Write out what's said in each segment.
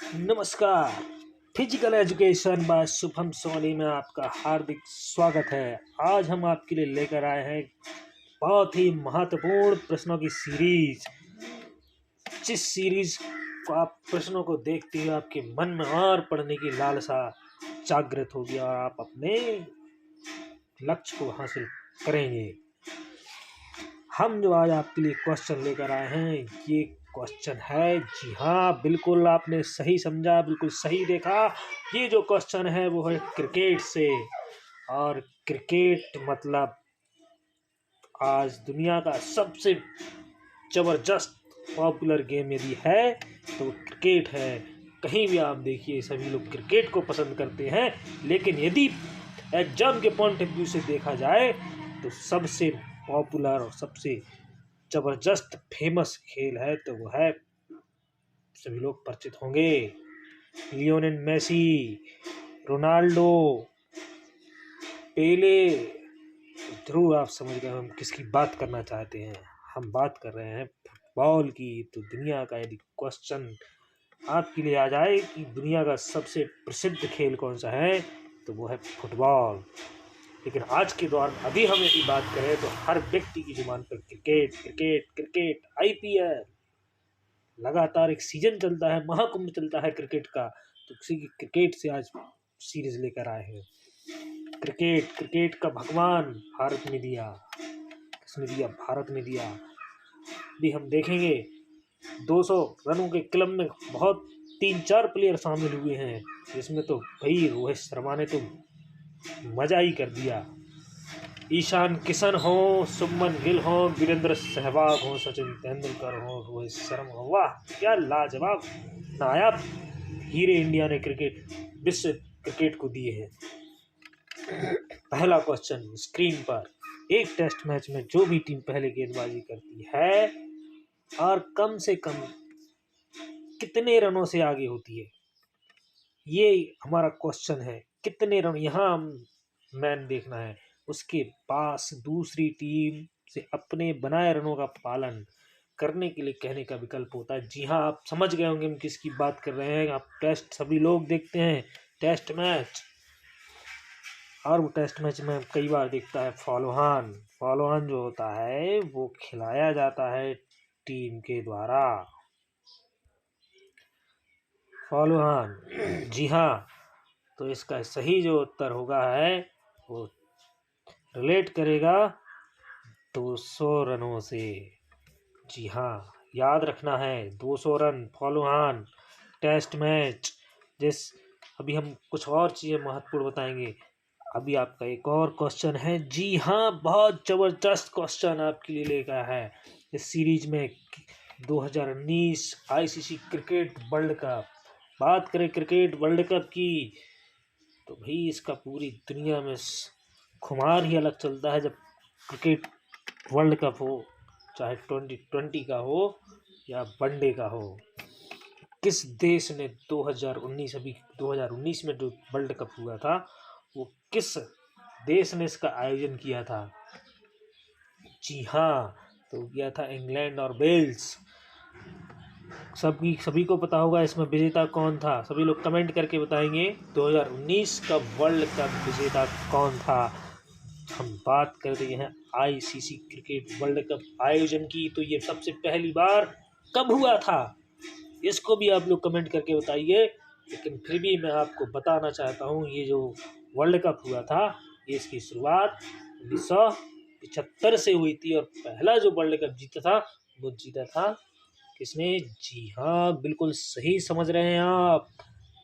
नमस्कार। Physical education by Shubham Soni में आपका हार्दिक स्वागत है। आज हम आपके लिए लेकर आए हैं बहुत ही महत्वपूर्ण प्रश्नों की सीरीज। जिस सीरीज को आप प्रश्नों को देखते हुए आपके मन में और पढ़ने की लालसा जागृत होगी और आप अपने लक्ष्य को हासिल करेंगे। हम जो आज आपके लिए क्वेश्चन लेकर आए हैं, ये क्वेश्चन है, जी हाँ बिल्कुल आपने सही समझा, बिल्कुल सही देखा। ये जो क्वेश्चन है वो है क्रिकेट से। और क्रिकेट मतलब आज दुनिया का सबसे जबरदस्त पॉपुलर गेम यदि है तो क्रिकेट है। कहीं भी आप देखिए सभी लोग क्रिकेट को पसंद करते हैं, लेकिन यदि एग्जाम के पॉइंट ऑफ व्यू से देखा जाए तो सबसे पॉपुलर और सबसे जबरदस्त फेमस खेल है तो वो है, सभी लोग परिचित होंगे, लियोनेल मेसी, रोनाल्डो, पेले। ध्रुव आप समझ गए हम किसकी बात करना चाहते हैं। हम बात कर रहे हैं फुटबॉल की। तो दुनिया का यदि क्वेश्चन आपके लिए आ जाए कि दुनिया का सबसे प्रसिद्ध खेल कौन सा है तो वो है फुटबॉल। लेकिन आज के दौर में अभी हम यदि बात करें तो हर व्यक्ति की जुबान पर क्रिकेट क्रिकेट क्रिकेट, आईपीएल, लगातार एक सीजन चलता है, महाकुंभ चलता है क्रिकेट का। तो किसी की क्रिकेट से आज सीरीज लेकर आए हैं। क्रिकेट क्रिकेट का भगवान भारत ने दिया। किसने दिया? भारत ने दिया। भी हम देखेंगे 200 रनों के क्लब में बहुत 3-4 प्लेयर शामिल हुए हैं, जिसमें तो भाई रोहित शर्मा ने तो मजा ही कर दिया। ईशान किशन हो, शुभमन गिल हो, वीरेंद्र सहवाग हो, सचिन तेंदुलकर हो, रोहित शर्मा हो, वाह क्या लाजवाब नायाब हीरे इंडिया ने विश्व क्रिकेट को दिए हैं। पहला क्वेश्चन स्क्रीन पर, एक टेस्ट मैच में जो भी टीम पहले गेंदबाजी करती है और कम से कम कितने रनों से आगे होती है, ये हमारा क्वेश्चन है। कितने रन यहाँ मैन देखना है, उसके पास दूसरी टीम से अपने बनाए रनों का पालन करने के लिए कहने का विकल्प होता है। जी हाँ, आप समझ गए होंगे हम किसकी बात कर रहे हैं। आप टेस्ट सभी लोग देखते हैं, टेस्ट मैच, और वो टेस्ट मैच में कई बार दिखता है फॉलोऑन। फॉलोऑन जो होता है वो खिलाया जाता है टीम के द्वारा। फॉलोऑन, जी हाँ। तो इसका सही जो उत्तर होगा है वो रिलेट करेगा 200 रनों से। जी हाँ, याद रखना है 200 रन फॉलोऑन टेस्ट मैच। जिस अभी हम कुछ और चीज़ें महत्वपूर्ण बताएंगे। अभी आपका एक और क्वेश्चन है, जी हाँ बहुत जबरदस्त क्वेश्चन आपके लिए लेकर है इस सीरीज में। 2019 आईसीसी क्रिकेट वर्ल्ड कप, बात करें क्रिकेट वर्ल्ड कप की तो भाई इसका पूरी दुनिया में खुमार ही अलग चलता है। जब क्रिकेट वर्ल्ड कप हो, चाहे 2020 का हो या वनडे का हो। किस देश ने 2019 में जो वर्ल्ड कप हुआ था वो किस देश ने इसका आयोजन किया था? जी हाँ, तो किया था इंग्लैंड और वेल्स। सभी को पता होगा इसमें विजेता कौन था। सभी लोग कमेंट करके बताएंगे 2019 का वर्ल्ड कप विजेता कौन था। हम बात कर रहे हैं आईसीसी क्रिकेट वर्ल्ड कप आयोजन की। तो ये सबसे पहली बार कब हुआ था, इसको भी आप लोग कमेंट करके बताइए। लेकिन फिर भी मैं आपको बताना चाहता हूँ, ये जो वर्ल्ड कप हुआ था ये इसकी शुरुआत 1975 से हुई थी। और पहला जो वर्ल्ड कप जीता था वो जीता था किसने? जी हाँ, बिल्कुल सही समझ रहे हैं आप।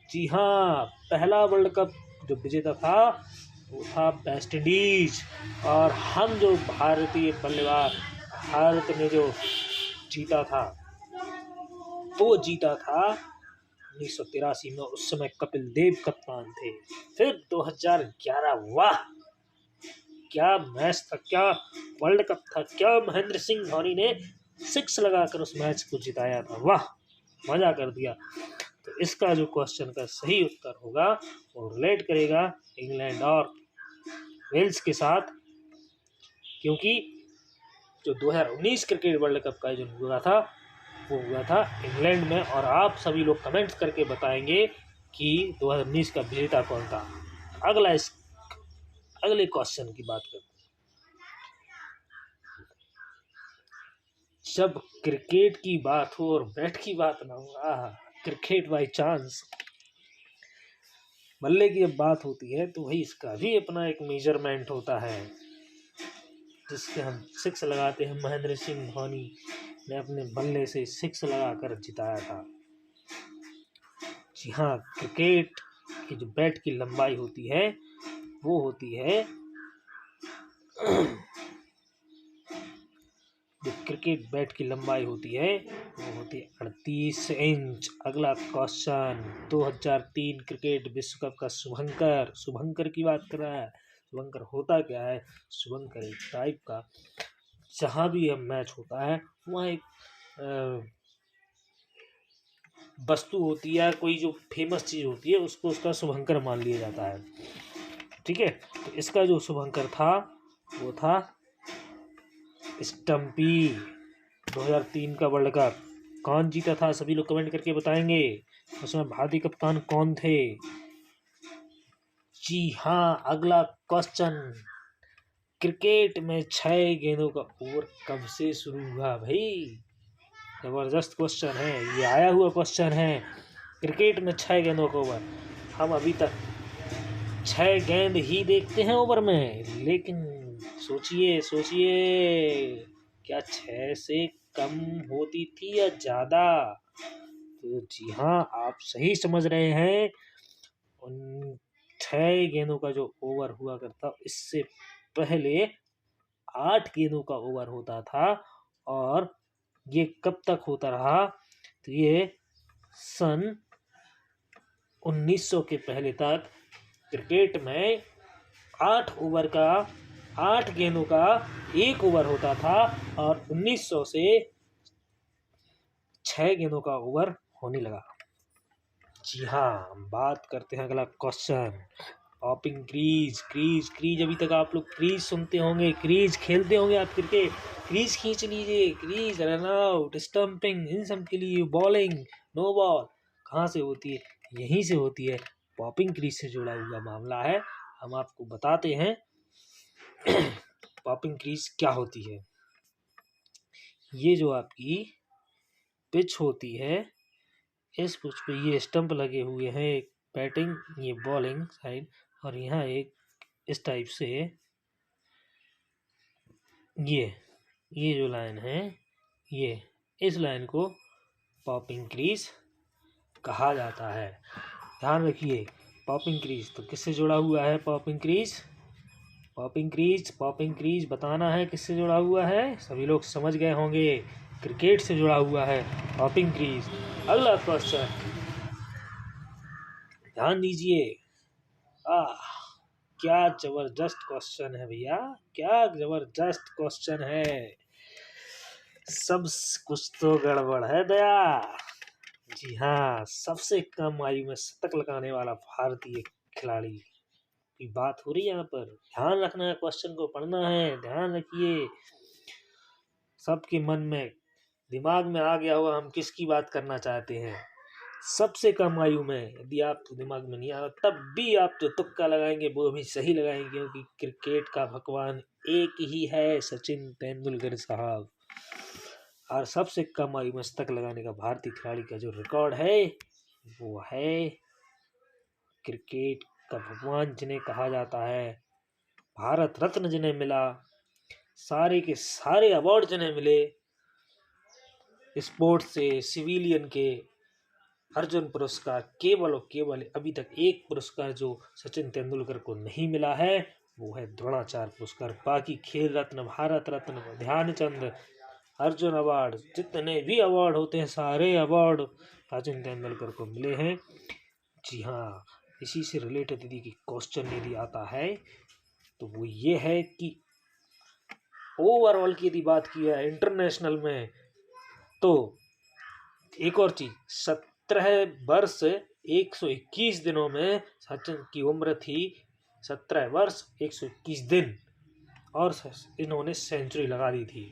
जी हाँ, पहला वर्ल्ड कप जो विजेता था वो था वेस्ट इंडीज। और हम जो भारतीय बल्लेबाज, भारत ने जो जीता था वो जीता था 1983 में। उस समय कपिल देव कप्तान थे। फिर 2011, वाह क्या मैच था, क्या वर्ल्ड कप था, क्या महेंद्र सिंह धोनी ने 6 लगाकर उस मैच को जिताया था, वाह मजा कर दिया। तो इसका जो क्वेश्चन का सही उत्तर होगा वो रिलेट करेगा इंग्लैंड और वेल्स के साथ, क्योंकि जो 2019 क्रिकेट वर्ल्ड कप का आयोजन हुआ था वो हुआ था इंग्लैंड में। और आप सभी लोग कमेंट्स करके बताएंगे कि 2019 का विजेता कौन था। अगले क्वेश्चन की बात करते हैं। जब क्रिकेट की बात हो और बैट की बात ना हो, क्रिकेट बाई चांस, बल्ले की जब बात होती है तो भाई इसका भी अपना एक मेजरमेंट होता है जिसके हम सिक्स लगाते हैं। महेंद्र सिंह धोनी ने अपने बल्ले से सिक्स लगाकर जिताया था। जी हाँ, क्रिकेट की जो बैट की लंबाई होती है वो होती है जो क्रिकेट बैट की लंबाई होती है वो होती है 38 इंच। अगला क्वेश्चन, 2003 क्रिकेट विश्व कप का शुभंकर की बात कर रहा है। शुभंकर होता क्या है? शुभंकर एक टाइप का, जहाँ भी यह मैच होता है वहाँ एक वस्तु होती है, कोई जो फेमस चीज़ होती है उसको उसका शुभंकर मान लिया जाता है। ठीक है, तो इसका जो शुभंकर था वो था स्टम्पी। 2003 का वर्ल्ड कप कौन जीता था? सभी लोग कमेंट करके बताएंगे। उसमें भारतीय कप्तान कौन थे? जी हाँ, अगला क्वेश्चन, क्रिकेट में 6 गेंदों का ओवर कब से शुरू हुआ? भाई जबरदस्त क्वेश्चन है, ये आया हुआ क्वेश्चन है। क्रिकेट में 6 गेंदों का ओवर, हम अभी तक 6 गेंद ही देखते हैं ओवर में, लेकिन सोचिए क्या 6 से कम होती थी या ज्यादा? तो जी हाँ, आप सही समझ रहे हैं। उन 6 गेंदों का जो ओवर हुआ करता, इससे पहले 8 गेंदों का ओवर होता था। और ये कब तक होता रहा? तो ये सन 1900 के पहले तक क्रिकेट में 8 गेंदों का 1 ओवर होता था, और 1900 से 6 गेंदों का ओवर होने लगा। जी हाँ, हम बात करते हैं अगला क्वेश्चन, पॉपिंग क्रीज। अभी तक आप लोग क्रीज सुनते होंगे, क्रीज खेलते होंगे आप क्रिकेट। क्रीज खींच लीजिए, क्रीज, रन आउट, स्टंपिंग, इन सब के लिए बॉलिंग, नो बॉल कहाँ से होती है? यहीं से होती है। पॉपिंग क्रीज से जुड़ा हुआ मामला है, हम आपको बताते हैं। पॉपिंग क्रीज क्या होती है? ये जो आपकी पिच होती है, इस पिच पे ये स्टंप लगे हुए हैं, एक बैटिंग, ये बॉलिंग साइड, और यहाँ एक इस टाइप से ये जो लाइन है, ये इस लाइन को पॉपिंग क्रीज कहा जाता है। ध्यान रखिए, पॉपिंग क्रीज तो किससे जुड़ा हुआ है? पॉपिंग क्रीज बताना है किससे जुड़ा हुआ है। सभी लोग समझ गए होंगे, क्रिकेट से जुड़ा हुआ है पॉपिंग क्रीज। अगला क्वेश्चन ध्यान दीजिए। क्या जबरदस्त क्वेश्चन है भैया, क्या जबरदस्त क्वेश्चन है। सब कुछ तो गड़बड़ है दया। जी हाँ, सबसे कम आयु में शतक लगाने वाला भारतीय खिलाड़ी की बात हो रही है यहाँ पर। ध्यान रखना है, क्वेश्चन को पढ़ना है, ध्यान रखिए। सबके मन में, दिमाग में आ गया होगा हम किसकी बात करना चाहते हैं। सबसे कम आयु में, यदि आपको दिमाग में नहीं आ रहा तब भी आप जो तुक्का लगाएंगे वो भी सही लगाएंगे, क्योंकि क्रिकेट का भगवान एक ही है, सचिन तेंदुलकर साहब। और सबसे कम आयु में शतक लगाने का भारतीय खिलाड़ी का जो रिकॉर्ड है वो है क्रिकेट का भगवान जिन्हें कहा जाता है, भारत रत्न जिन्हें मिला, सारे के सारे अवार्ड जिन्हें मिले स्पोर्ट्स से, सिविलियन के, अर्जुन पुरस्कार, केवल और केवल अभी तक एक पुरस्कार जो सचिन तेंदुलकर को नहीं मिला है वो है द्रोणाचार्य पुरस्कार। बाकी खेल रत्न, भारत रत्न, ध्यानचंद, अर्जुन अवार्ड, जितने भी अवार्ड होते हैं सारे अवार्ड सचिन तेंदुलकर को मिले हैं। जी हाँ, इसी से रिलेटेड यदि क्वेश्चन यदि आता है तो वो ये है कि ओवरऑल की यदि बात की है इंटरनेशनल में, तो एक और चीज, 17 वर्ष 121 दिनों में सचिन की उम्र थी 17 वर्ष 121 दिन, और इन्होंने सेंचुरी लगा दी थी।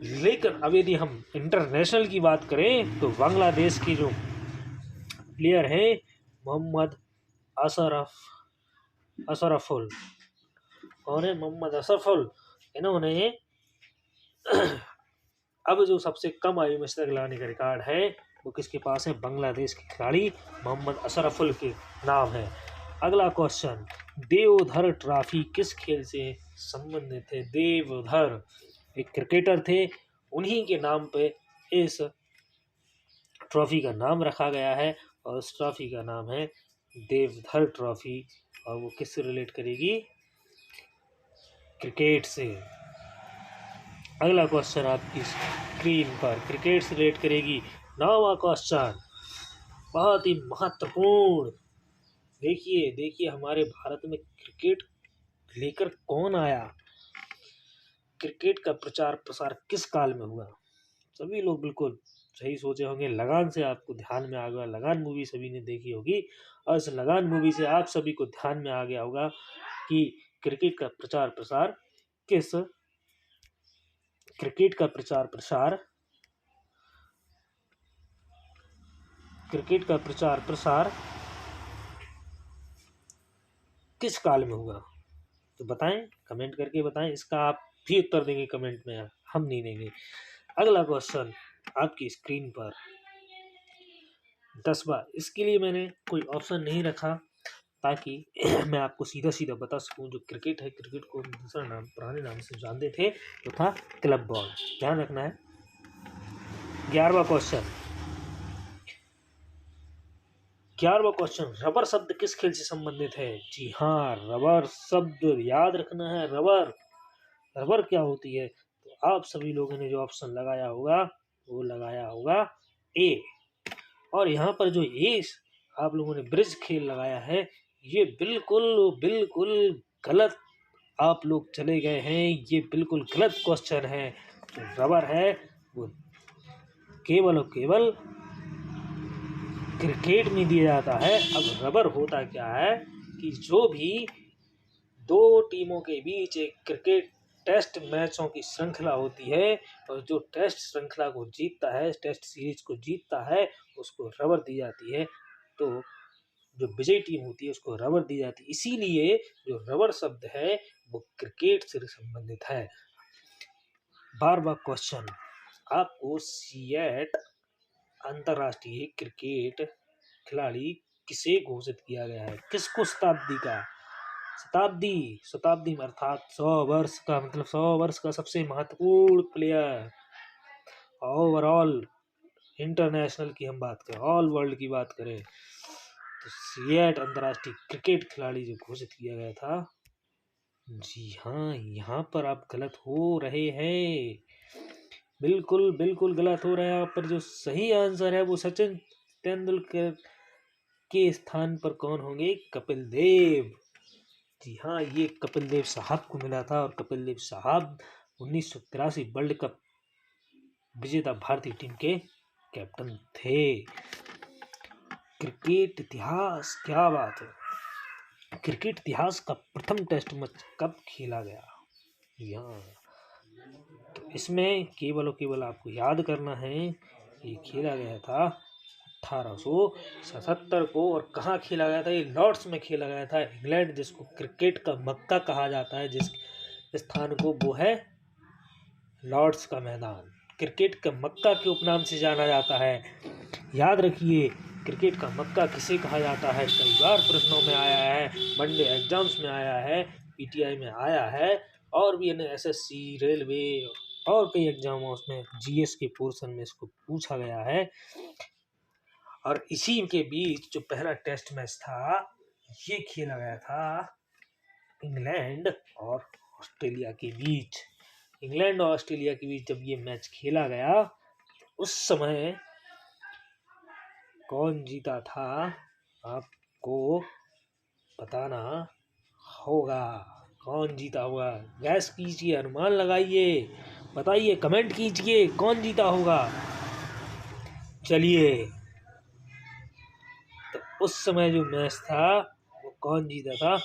लेकिन अब यदि हम इंटरनेशनल की बात करें तो बांग्लादेश के जो प्लेयर हैं मोहम्मद अशरफुल, कौन है मोहम्मद अशरफुल, इन्होंने अब जो सबसे कम आयु में शतक लगाने का रिकॉर्ड है वो किसके पास है? बांग्लादेश के खिलाड़ी मोहम्मद अशरफुल के नाम है। अगला क्वेश्चन, देवधर ट्रॉफी किस खेल से संबंधित है? देवधर एक क्रिकेटर थे, उन्हीं के नाम पे इस ट्रॉफी का नाम रखा गया है और उस ट्रॉफी का नाम है देवधर ट्रॉफी। और वो किससे रिलेट करेगी? क्रिकेट से। अगला क्वेश्चन आपकी स्क्रीन पर क्रिकेट से रिलेट करेगी। 9वां क्वेश्चन बहुत ही महत्वपूर्ण। देखिए हमारे भारत में क्रिकेट लेकर कौन आया? क्रिकेट का प्रचार प्रसार किस काल में हुआ? सभी लोग बिल्कुल सही सोचे होंगे। लगान से आपको ध्यान में आ गया, लगान मूवी सभी ने देखी होगी और इस लगान मूवी से आप सभी को ध्यान में आ गया होगा कि क्रिकेट का प्रचार प्रसार किस काल में हुआ? तो बताएं, कमेंट करके बताएं। इसका आप भी उत्तर देंगे कमेंट में, हम नहीं देंगे। अगला क्वेश्चन आपकी स्क्रीन पर 10वां। इसके लिए मैंने कोई ऑप्शन नहीं रखा ताकि मैं आपको सीधा सीधा बता सकूं। जो क्रिकेट है, क्रिकेट को दूसरा नाम, पुराने नाम से जानते थे, तो था क्लब बॉल। ध्यान रखना है। 11वां क्वेश्चन, रबर शब्द किस खेल से संबंधित है? जी हाँ, रबर शब्द याद रखना है। रबर क्या होती है? तो आप सभी लोगों ने जो ऑप्शन लगाया होगा वो लगाया होगा ए। और यहाँ पर जो ए आप लोगों ने ब्रिज खेल लगाया है, ये बिल्कुल बिल्कुल गलत आप लोग चले गए हैं। ये बिल्कुल गलत क्वेश्चन है। जो रबर है वो केवल और केवल क्रिकेट में दिया जाता है। अब रबर होता क्या है कि जो भी दो टीमों के बीच एक क्रिकेट टेस्ट मैचों की श्रृंखला होती है और जो टेस्ट श्रृंखला को जीतता है, टेस्ट सीरीज को जीतता है, उसको रबर दी जाती है। तो जो विजयी टीम होती है उसको रबर दी जाती है। इसीलिए जो रबर शब्द है वो क्रिकेट से संबंधित है। 12वां क्वेश्चन, आपको सिएट अंतरराष्ट्रीय क्रिकेट खिलाड़ी किसे घोषित किया गया है? किसको? शताब्दी में अर्थात 100 वर्ष का, मतलब 100 वर्ष का सबसे महत्वपूर्ण प्लेयर। ओवरऑल इंटरनेशनल की हम बात करें, ऑल वर्ल्ड की बात करें, तो सिएट अंतरराष्ट्रीय क्रिकेट खिलाड़ी जो घोषित किया गया था। जी हाँ, यहाँ पर आप गलत हो रहे हैं, बिल्कुल बिल्कुल गलत हो रहे हैं। यहाँ पर जो सही आंसर है वो सचिन तेंदुलकर के स्थान पर कौन होंगे? कपिल देव। जी हाँ, ये कपिल देव साहब को मिला था और कपिल देव साहब 1983 वर्ल्ड कप विजेता भारतीय टीम के कैप्टन थे। क्रिकेट इतिहास, क्या बात है। क्रिकेट इतिहास का प्रथम टेस्ट मैच कब खेला गया? यहाँ तो इसमें केवल और केवल आपको याद करना है, ये खेला गया था 1877 को। और कहाँ खेला गया था? ये लॉर्ड्स में खेला गया था। इंग्लैंड, जिसको क्रिकेट का मक्का कहा जाता है, जिस स्थान को, वो है लॉर्ड्स का मैदान। क्रिकेट का मक्का के उपनाम से जाना जाता है। याद रखिए, क्रिकेट का मक्का किसे कहा जाता है? कई बार प्रश्नों में आया है, वनडे एग्जाम्स में आया है, पीटीआई में आया है, और भी एसएससी, रेलवे और कई एग्जामों में, जीएस के पोर्शन में इसको पूछा गया है। और इसी के बीच जो पहला टेस्ट मैच था, ये खेला गया था इंग्लैंड और ऑस्ट्रेलिया के बीच। इंग्लैंड और ऑस्ट्रेलिया के बीच जब ये मैच खेला गया, उस समय कौन जीता था आपको बताना होगा। कौन जीता होगा? गैस कीजिए, अनुमान लगाइए, बताइए, कमेंट कीजिए, कौन जीता होगा। चलिए, तो उस समय जो मैच था वो कौन जीता था?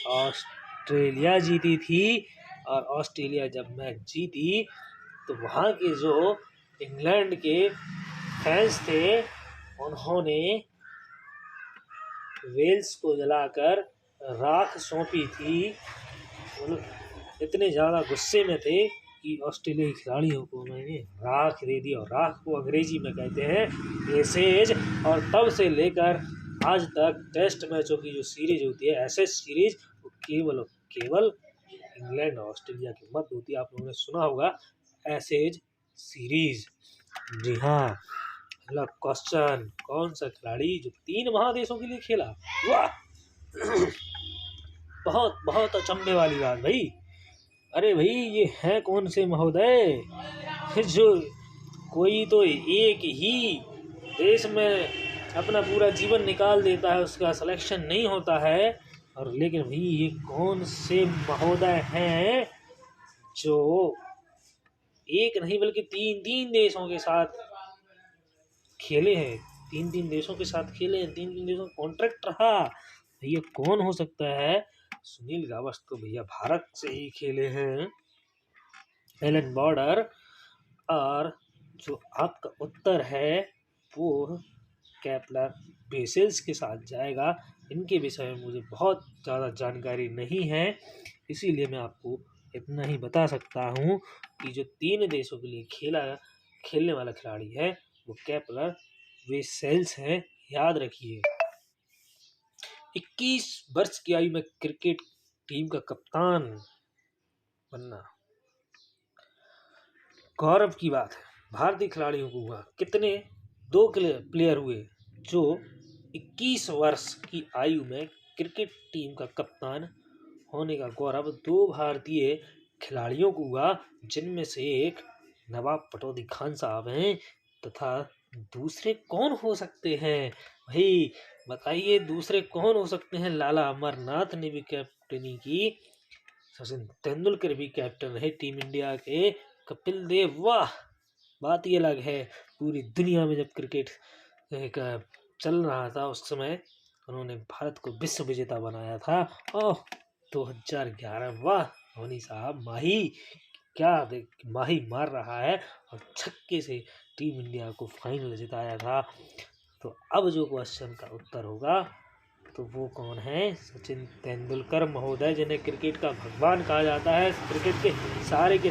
ऑस्ट्रेलिया जीती थी। और ऑस्ट्रेलिया जब मैच जीती तो वहाँ के जो इंग्लैंड के फैंस थे उन्होंने वेल्स को जलाकर राख सौंपी थी। मतलब इतने ज़्यादा गुस्से में थे कि ऑस्ट्रेलियाई खिलाड़ियों को उन्होंने राख दे दी, और राख को अंग्रेजी में कहते हैं एसेज। और तब से लेकर आज तक टेस्ट मैचों की जो सीरीज होती है एसेज सीरीज, वो केवल और केवल इंग्लैंड और ऑस्ट्रेलिया के मध्य होती है। आप लोगों ने सुना होगा एसेज सीरीज। जी हाँ, अगला क्वेश्चन, कौन सा खिलाड़ी जो 3 महादेशों के लिए खेला? वाह बहुत बहुत अचंभे वाली बात भाई। अरे भाई ये है कौन से महोदय जो कोई तो एक ही देश में अपना पूरा जीवन निकाल देता है, उसका सिलेक्शन नहीं होता है। और लेकिन भाई ये कौन से महोदय हैं जो एक नहीं बल्कि 3 देशों के साथ खेले हैं, 3 देशों के साथ खेले हैं, 3 देशों का कॉन्ट्रैक्ट रहा। भैया कौन हो सकता है? सुनील गावस्कर तो भैया भारत से ही खेले हैं। एलन बॉर्डर, और जो आपका उत्तर है वो केपलर बेसेल्स के साथ जाएगा। इनके विषय में मुझे बहुत ज़्यादा जानकारी नहीं है, इसीलिए मैं आपको इतना ही बता सकता हूँ कि जो 3 देशों के लिए खेलने वाला खिलाड़ी है वो केपलर बेसेल्स है। याद रखिए। 21 वर्ष की आयु में क्रिकेट टीम का कप्तान बनना गौरव की बात है। भारतीय खिलाड़ियों को हुआ कितने? 2 प्लेयर हुए जो 21 वर्ष की आयु में क्रिकेट टीम का कप्तान होने का गौरव 2 भारतीय खिलाड़ियों को हुआ, जिनमें से एक नवाब पटौदी खान साहब हैं तथा दूसरे कौन हो सकते हैं? भाई बताइए दूसरे कौन हो सकते हैं? लाला अमरनाथ ने भी कैप्टनी की, सचिन तेंदुलकर भी कैप्टन रहे टीम इंडिया के, कपिल देव, वाह बात ही अलग है। पूरी दुनिया में जब क्रिकेट एक चल रहा था उस समय उन्होंने भारत को विश्व विजेता बनाया था। ओह 2011, वाह धोनी साहब माही, क्या माही मार रहा है, और छक्के से टीम इंडिया को फाइनल जिताया था। तो अब जो क्वेश्चन का उत्तर होगा तो वो कौन है? सचिन तेंदुलकर महोदय, जिन्हें क्रिकेट का भगवान कहा जाता है। क्रिकेट के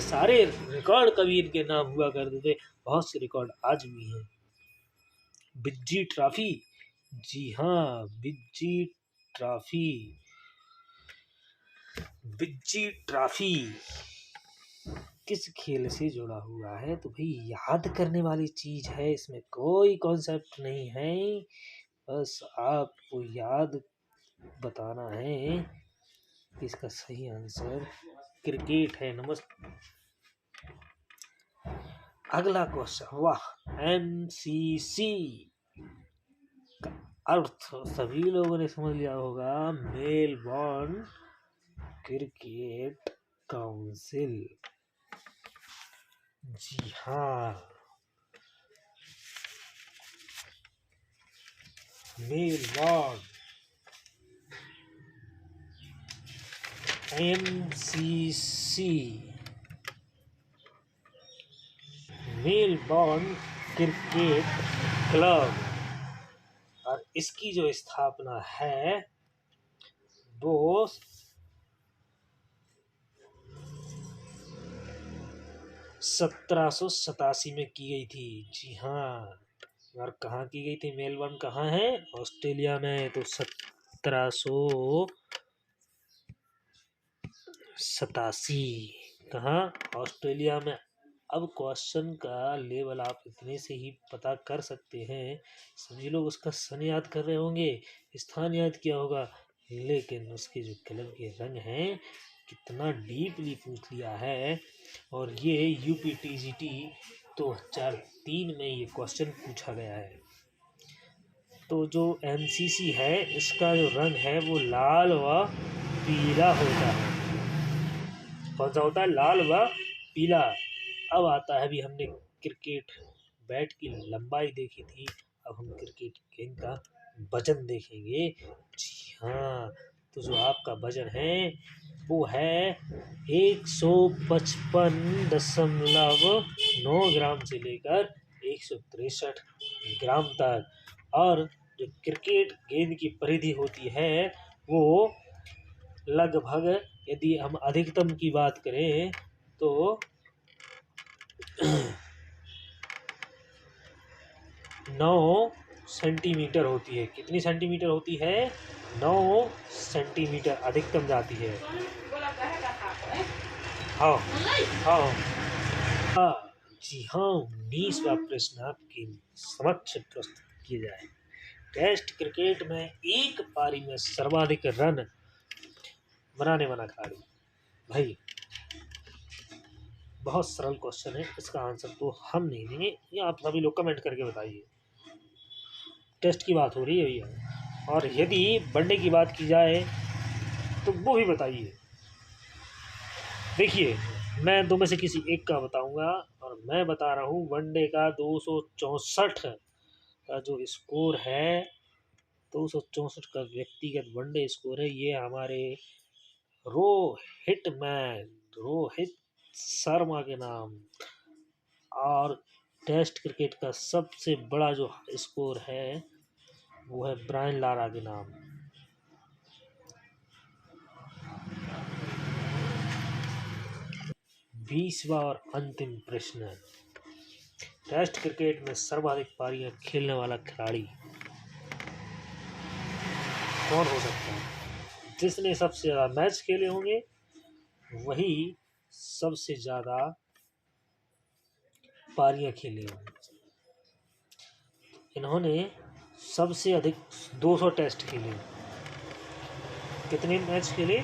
सारे रिकॉर्ड कभी इनके नाम हुआ करते थे, बहुत से रिकॉर्ड आज भी हैं। बिज्जी ट्रॉफी, जी हाँ बिज्जी ट्रॉफी, बिज्जी ट्रॉफी किस खेल से जुड़ा हुआ है? तो भाई याद करने वाली चीज है, इसमें कोई कॉन्सेप्ट नहीं है, बस आपको याद बताना है। इसका सही आंसर क्रिकेट है। नमस्ते। अगला क्वेश्चन, वाह एमसीसी का अर्थ सभी लोगों ने समझ लिया होगा, मेलबर्न क्रिकेट काउंसिल। जी हाँ, Melbourne MCC, Melbourne cricket club, और इसकी जो स्थापना है वो 1787 में की गई थी। जी हाँ, और कहाँ की गई थी? मेलबर्न कहाँ है? ऑस्ट्रेलिया में। तो 1787 कहाँ? ऑस्ट्रेलिया में। अब क्वेश्चन का लेवल आप इतने से ही पता कर सकते हैं, सभी लोग उसका सन याद कर रहे होंगे, स्थान याद किया होगा, लेकिन उसके जो कलर के रंग हैं कितना डीपली पूछ लिया है। और ये यूपीटीजीटी 2003 में ये क्वेश्चन पूछा गया है। तो जो एमसीसी है इसका जो रंग है वो लाल व पीला होता है। कौन सा होता है? लाल व पीला। अब आता है, भी हमने क्रिकेट बैट की लंबाई देखी थी, अब हम क्रिकेट गेंद का वजन देखेंगे। जी हाँ, तो जो आपका वजन है वो है 155.9 ग्राम से लेकर 163 ग्राम तक। और जो क्रिकेट गेंद की परिधि होती है वो लगभग, यदि हम अधिकतम की बात करें तो 9 सेंटीमीटर होती है। कितनी सेंटीमीटर होती है? 9 सेंटीमीटर अधिकतम जाती है। हाँ हाँ हाँ जी हाँ, 19वां प्रश्न आपके समक्ष प्रस्तुत किया जाए। टेस्ट क्रिकेट में एक पारी में सर्वाधिक रन बनाने वाला खिलाड़ी। भाई बहुत सरल क्वेश्चन है, इसका आंसर तो हम नहीं देंगे, ये आप सभी लोग कमेंट करके बताइए। टेस्ट की बात हो रही है भैया, और यदि वनडे की बात की जाए तो वो भी बताइए। देखिए, मैं दो में से किसी एक का बताऊंगा, और मैं बता रहा हूँ वनडे का 264 का जो स्कोर है, 264 का व्यक्तिगत वनडे स्कोर है। ये हमारे रोहित शर्मा के नाम। और टेस्ट क्रिकेट का सबसे बड़ा जो स्कोर है वो है ब्रायन लारा के नाम। बीसवा और अंतिम प्रश्न, टेस्ट क्रिकेट में सर्वाधिक पारियां खेलने वाला खिलाड़ी कौन हो सकता है? जिसने सबसे ज़्यादा मैच खेले होंगे वही सबसे ज़्यादा पारियां खेली होंगी। इन्होंने सबसे अधिक 200 टेस्ट खेले। कितने मैच खेले?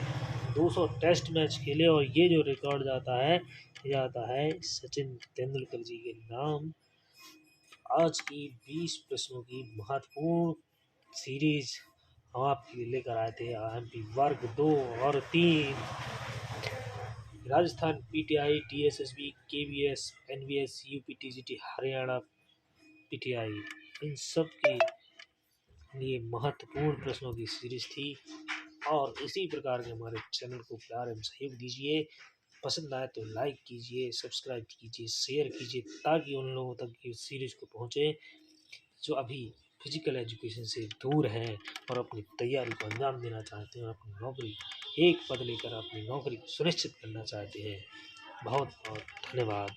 200 टेस्ट मैच खेले। और ये जो रिकॉर्ड जाता है सचिन तेंदुलकर जी के नाम। आज की 20 प्रश्नों की महत्वपूर्ण सीरीज हम आपके लिए लेकर आए थे। एमपी वर्ग 2 और 3, Rajasthan PTI, TSSB, KVS, NVS, UPTGT, Haryana PTI, इन सब के लिए महत्वपूर्ण प्रश्नों की सीरीज थी। और इसी प्रकार के हमारे चैनल को प्यार एवं सहयोग दीजिए। पसंद आए तो लाइक कीजिए, सब्सक्राइब कीजिए, शेयर कीजिए, ताकि उन लोगों तक ये सीरीज को पहुँचे जो अभी फिजिकल एजुकेशन से दूर हैं और अपनी तैयारी को अंजाम देना चाहते हैं, अपनी नौकरी, एक पद लेकर अपनी नौकरी को सुनिश्चित करना चाहते हैं। बहुत बहुत धन्यवाद।